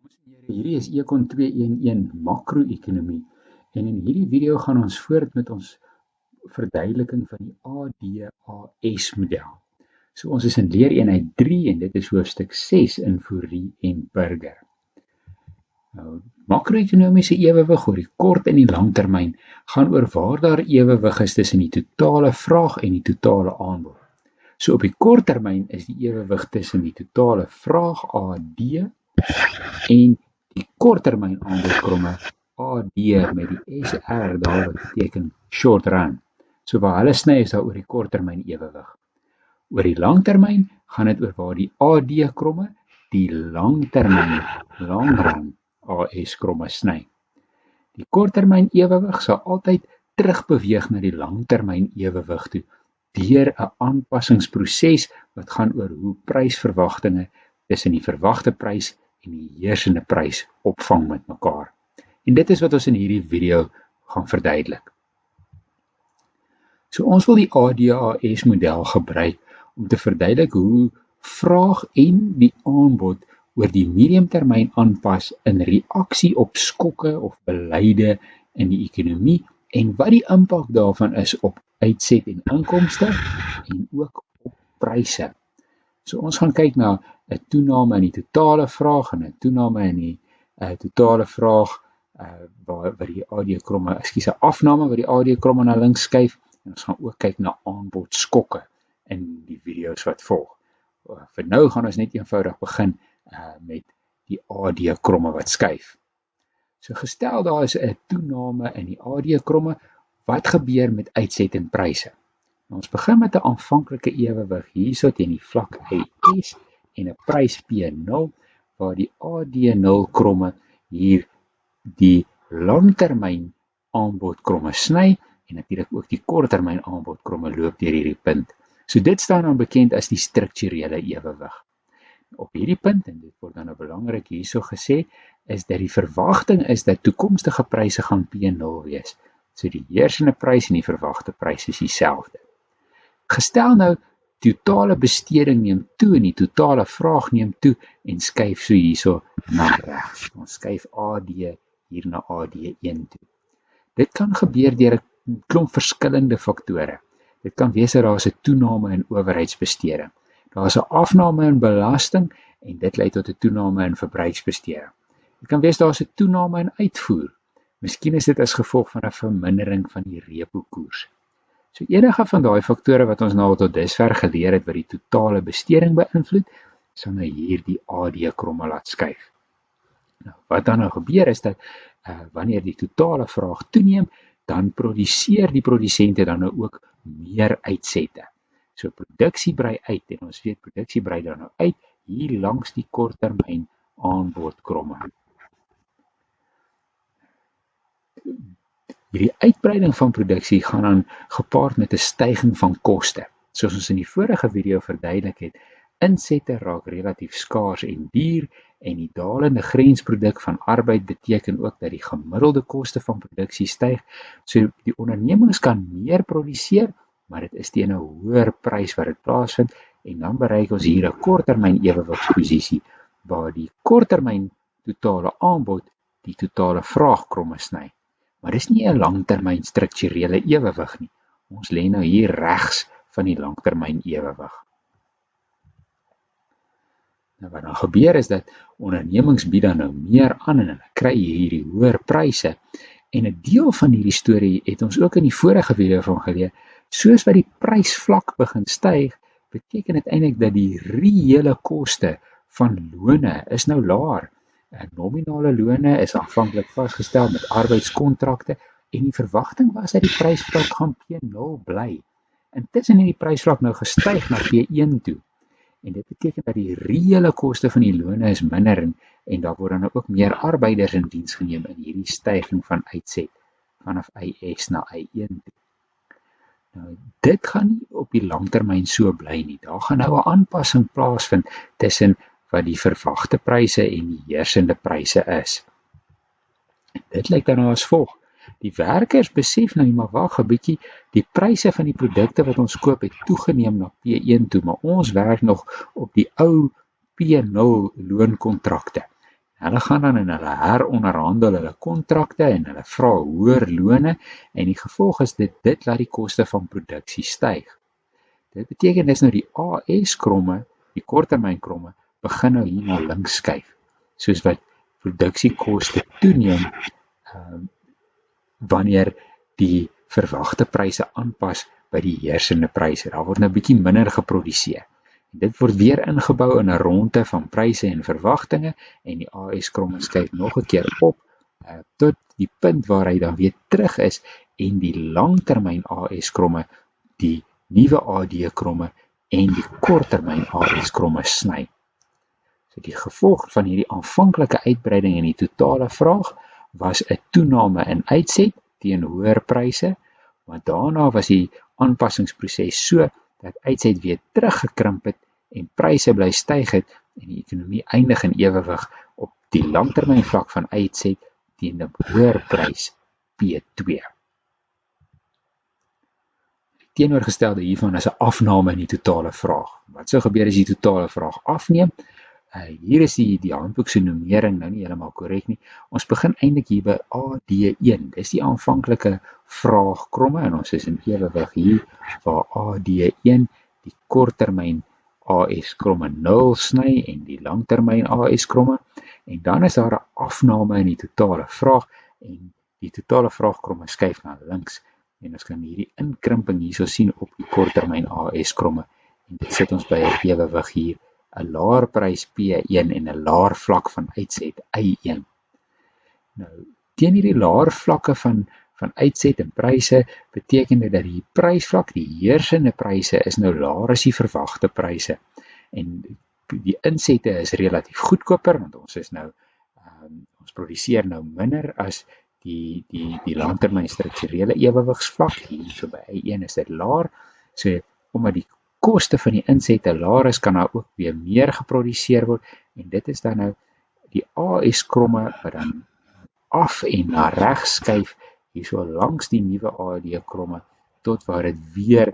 Dames en here, hierdie is Econ 211 makro-ekonomie en in hierdie video gaan ons voort met ons verduideliking van die ADAS model. So ons is in leereenheid 3 en dit is hoofstuk 6 in Fourie en Burger. Nou, makro-ekonomiese ewewig oor die kort en die langtermyn gaan oor waar daar ewewig is tussen die totale vraag en die totale aanbod. So op die kort termyn is die ewewig tussen die totale vraag AD en die korttermyn aanbodkromme AD met die SR daar wat beteken short run. So waar hulle sny is daar oor die korttermyn ewewig. Oor die langtermyn gaan dit oor waar die AD kromme die langtermyn long run AS kromme sny. Die korttermyn ewewig sal altyd terugbeweeg na die langtermyn ewewig toe deur 'n aanpassingsproses wat gaan oor hoe prysverwagtinge tussen die verwagte prys en die heersende prys opvang met mekaar. En dit is wat ons in hierdie video gaan verduidelik. So ons wil die ADAS model gebruik om te verduidelik hoe vraag en die aanbod oor die mediumtermyn aanpas in reaksie op skokke of beleide in die ekonomie en wat die impak daarvan is op uitset en inkomste en ook op pryse. So ons gaan kyk na 'n toename in die totale vraag en 'n toename in die totale vraag waar die AD kromme, 'n afname waar die AD kromme na links skuif en ons gaan ook kyk na aanbodskokke in die video's wat volg. Vir nou gaan ons net eenvoudig begin met die AD kromme wat skuif. So gestel daar is 'n toename in die AD kromme, wat gebeur met uitset en pryse? Ons begin met 'n aanvanklike ewewig hierso teen die vlak AS en 'n prys P0 waar die AD0 kromme hier die langtermyn aanbodkromme sny en natuurlik ook die korttermyn aanbodkromme loop deur hierdie punt. So dit staan dan bekend as die strukturele ewewig. Op hierdie punt, en dit word dan nou belangrik hierso gesê, is dat die verwagting is dat toekomstige pryse gaan P0 wees. So die heersende prys en die verwagte prys is dieselfde. Gestel nou, totale besteding neem toe en die totale vraag neem toe en skuif so hierso na regs. Ons skuif AD hier na AD1 toe. Dit kan gebeur deur 'n klomp verskillende faktore. Dit kan wees dat daar 'n toename in owerheidsbesteding. Daar is 'n afname in belasting en dit lei tot 'n toename in verbruiksbesteding. Dit kan wees daar is 'n toename in uitvoer. Miskien is dit as gevolg van 'n vermindering van die repo koers. So enige van daai faktore wat ons nou al tot dusver geleer het wat die totale besteding beïnvloed, sal nou hier die AD kromme laat skuif. Nou, wat dan nou gebeur is dat wanneer die totale vraag toeneem, dan produseer die produsente dan nou ook meer uitsette. So produksie brei uit en ons weet produksie brei dan nou uit hier langs die korttermyn aanbodkromme. Hierdie uitbreiding van produksie gaan dan gepaard met 'n styging van koste. Soos ons in die vorige video verduidelik het, insette raak relatief skaars en duur en die dalende grensproduk van arbeid beteken ook dat die gemiddelde koste van produksie styg. So die ondernemings kan meer produseer, maar dit is teen 'n hoër prys wat dit plaasvind en dan bereik ons hier 'n korttermyn ewewigsposisie waar die korttermyn totale aanbod die totale vraagkromme sny. Maar dis nie 'n langtermyn strukturele ewewig nie. Ons lê nou hier regs van die langtermyn ewewig. Nou wat dan gebeur is dat ondernemings bied dan nou meer aan en hulle kry hierdie hoër pryse. En 'n deel van hierdie storie het ons ook in die vorige video van geleer. Soos wat die prysvlak begin styg, beteken dit eintlik dat die reële koste van lone is nou laer. Nominale lone is aanvanklik vasgestel met arbeidskontrakte en die verwagting was dat die prysvlak gaan P0 bly. Intussen het die prysvlak nou gestyg na P1 toe. En dit beteken dat die reële koste van die lone is minder en daar word dan ook meer arbeiders in diens geneem in hierdie styging van uitset vanaf AS na A1 toe. Nou, dit gaan nie op die langtermyn so bly nie. Daar gaan nou 'n aanpassing plaasvind tussen wat die verwagte pryse en die heersende pryse is. Dit lyk dan nou as volg. Die werkers besef nou maar wag 'n bietjie, die pryse van die produkte wat ons koop het toegeneem na P1 toe, maar ons werk nog op die ou P0 loonkontrakte. Hulle gaan dan en hulle heronderhandel hulle kontrakte en hulle vra hoër lone en die gevolg is dit laat die koste van produksie styg. Dit beteken dis nou die AS-kromme, die korttermynkromme, begin nou hier na links skuif, soos wat produksiekoste toeneem wanneer die verwagte pryse aanpas by die heersende pryse. Daar word nou 'n bietjie minder geproduseer. En dit word weer ingebou in 'n ronde van pryse en verwagtinge en die AS-kromme skuif nog 'n keer op tot die punt waar hy dan weer terug is en die langtermyn AS-kromme, die nuwe AD-kromme en die korttermyn AS-kromme sny. So die gevolg van hierdie aanvanklike uitbreiding in die totale vraag was 'n toename in uitset teen hoër pryse, maar daarna was die aanpassingsproses so dat uitset weer teruggekrimp het en pryse bly styg het en die ekonomie eindig in ewewig op die langtermynvlak van uitset teen 'n hoër prys P2. Teenoorgestelde hiervan is 'n afname in die totale vraag. Wat sou gebeur as die totale vraag afneem? Hier is die handboek se nomering nou nie heeltemal korrek nie. Ons begin eintlik hier by AD1. Dis die aanvanklike vraagkromme en ons is in ewewig hier waar AD1 die korttermyn AS-kromme 0 sny en die langtermyn AS-kromme en dan is daar 'n afname in die totale vraag en die totale vraagkromme skuif na links en ons kan hierdie inkrimping hierso sien op die korttermyn AS-kromme en dit sit ons by 'n ewewig hier 'n laer prys P1 en 'n laer vlak van uitset I1. Nou, teen hierdie laer vlakke van uitset en pryse beteken dit dat die prysvlak, die heersende pryse is nou laer as die verwagte pryse. En die insette is relatief goedkoper want ons is nou ons produseer nou minder as die langtermyn strukturele ewewigsvlak. Hier so by I1 is dit laer. So omdat die koste van die insette laer is, kan daar ook weer meer geproduseer word en dit is dan nou die AS-kromme wat dan af en na regs skuif hierso langs die nuwe AD-kromme tot waar dit weer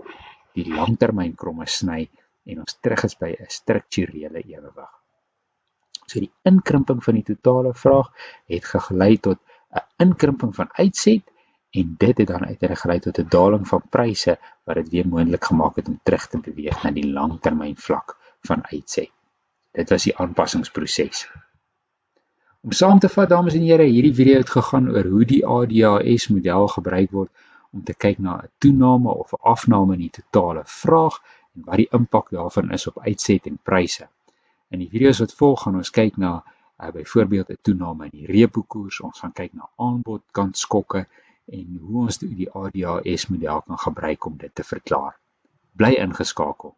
die langtermynkromme sny en ons terug is by 'n strukturele ewewig. So die inkrimping van die totale vraag het gelei tot 'n inkrimping van uitset en dit het dan uiteindelik gelei tot 'n daling van pryse wat dit weer moontlik gemaak het om terug te beweeg na die langtermynvlak van uitset. Dit was die aanpassingsproses. Om saam te vat, dames en here, hierdie video het gegaan oor hoe die ADHS model gebruik word om te kyk na 'n toename of 'n afname in die totale vraag en wat die impak daarvan is op uitset en pryse. In die video's wat volg gaan ons kyk na byvoorbeeld 'n toename in die repo-koers, ons gaan kyk na aanbodkant skokke en hoe ons die ADHS model kan gebruik om dit te verklaar. Bly ingeskakel.